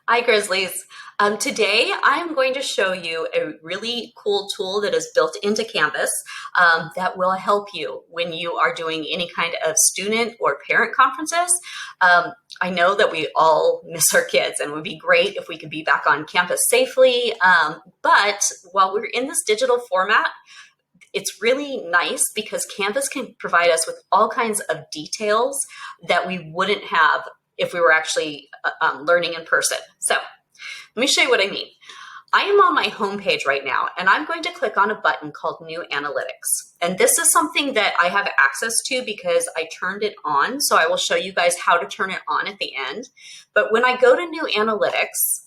Hi, Grizzlies. Today, I'm going to show you a really cool tool that is built into Canvas that will help you when you are doing any kind of student or parent conferences. I know that we all miss our kids and it would be great if we could be back on campus safely. But while we're in this digital format, it's really nice because Canvas can provide us with all kinds of details that we wouldn't have if we were actually learning in person. So let me show you what I mean. I am on my home page right now, and I'm going to click on a button called New Analytics. And this is something that I have access to because I turned it on. So I will show you guys how to turn it on at the end. But when I go to New Analytics,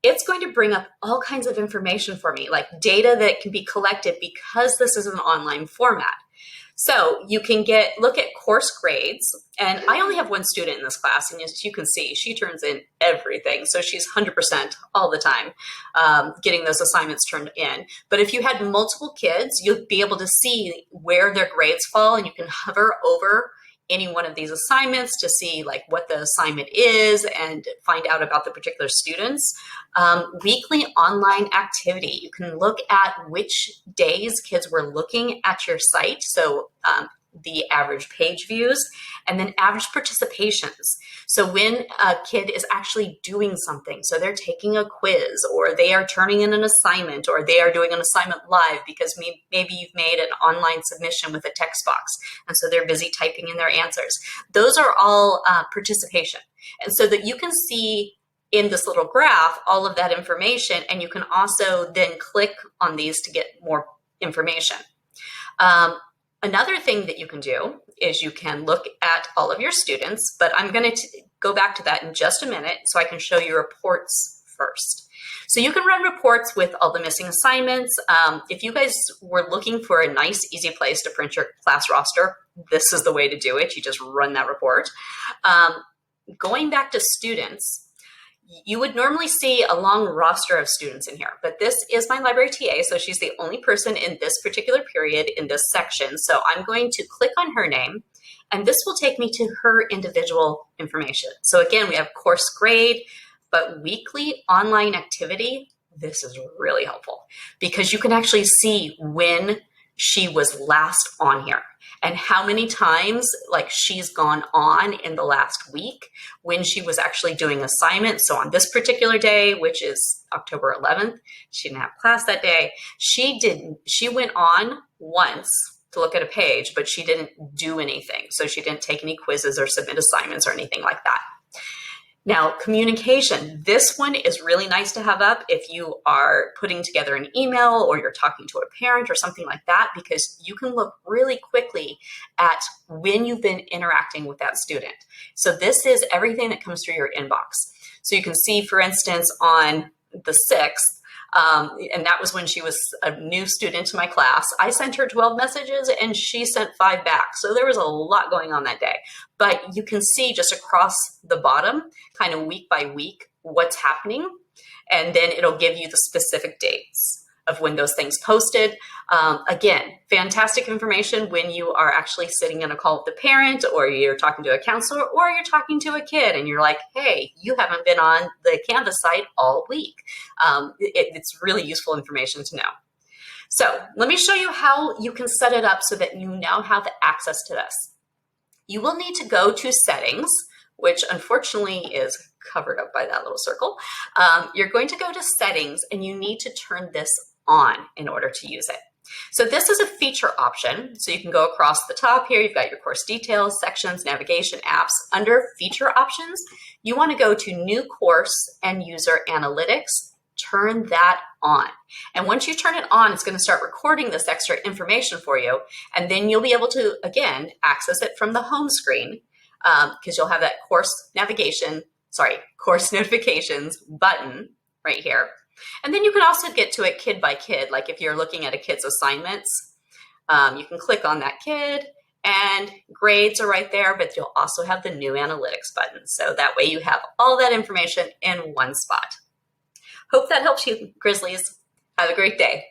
it's going to bring up all kinds of information for me, like data that can be collected because this is an online format. So you can look at course grades, and I only have one student in this class, and as you can see, she turns in everything. So she's 100% all the time getting those assignments turned in. But if you had multiple kids, you'll be able to see where their grades fall, and you can hover over any one of these assignments to see like what the assignment is and find out about the particular students. Weekly online activity. You can look at which days kids were looking at your site. So the average page views, and then average participations. So when a kid is actually doing something, so they're taking a quiz, or they are turning in an assignment, or they are doing an assignment live because maybe you've made an online submission with a text box, and so they're busy typing in their answers. Those are all participation. And so that you can see in this little graph all of that information, and you can also then click on these to get more information. Another thing that you can do is you can look at all of your students, but I'm going to go back to that in just a minute so I can show you reports first. So you can run reports with all the missing assignments. If you guys were looking for a nice, easy place to print your class roster, this is the way to do it. You just run that report. Going back to students, you would normally see a long roster of students in here, but this is my library TA, so she's the only person in this particular period in this section. So I'm going to click on her name, and this will take me to her individual information. So again, we have course grade, but weekly online activity. This is really helpful because you can actually see when she was last on here and how many times like she's gone on in the last week when she was actually doing assignments. So on this particular day, which is October 11th, she didn't have class that day. She went on once to look at a page, but she didn't do anything. So she didn't take any quizzes or submit assignments or anything like that. Now, communication. This one is really nice to have up if you are putting together an email or you're talking to a parent or something like that, because you can look really quickly at when you've been interacting with that student. So this is everything that comes through your inbox. So you can see, for instance, on the 6th, and that was when she was a new student to my class, I sent her 12 messages and she sent 5 back. So there was a lot going on that day. But you can see just across the bottom, kind of week by week, what's happening. And then it'll give you the specific dates of when those things posted. Again, fantastic information when you are actually sitting in a call with the parent, or you're talking to a counselor, or you're talking to a kid and you're like, hey, you haven't been on the Canvas site all week. It's really useful information to know. So let me show you how you can set it up so that you now have access to this. You will need to go to settings, which unfortunately is covered up by that little circle. You're going to go to settings and you need to turn this on in order to use it. So this is a feature option. So you can go across the top here. You've got your course details, sections, navigation, apps. Under feature options, you want to go to new course and user analytics. Turn that on. And once you turn it on, it's going to start recording this extra information for you. And then you'll be able to, again, access it from the home screen because you'll have that course notifications button right here. And then you can also get to it kid by kid. Like if you're looking at a kid's assignments, you can click on that kid and grades are right there, but you'll also have the new analytics button. So that way you have all that information in one spot. Hope that helps you, Grizzlies. Have a great day.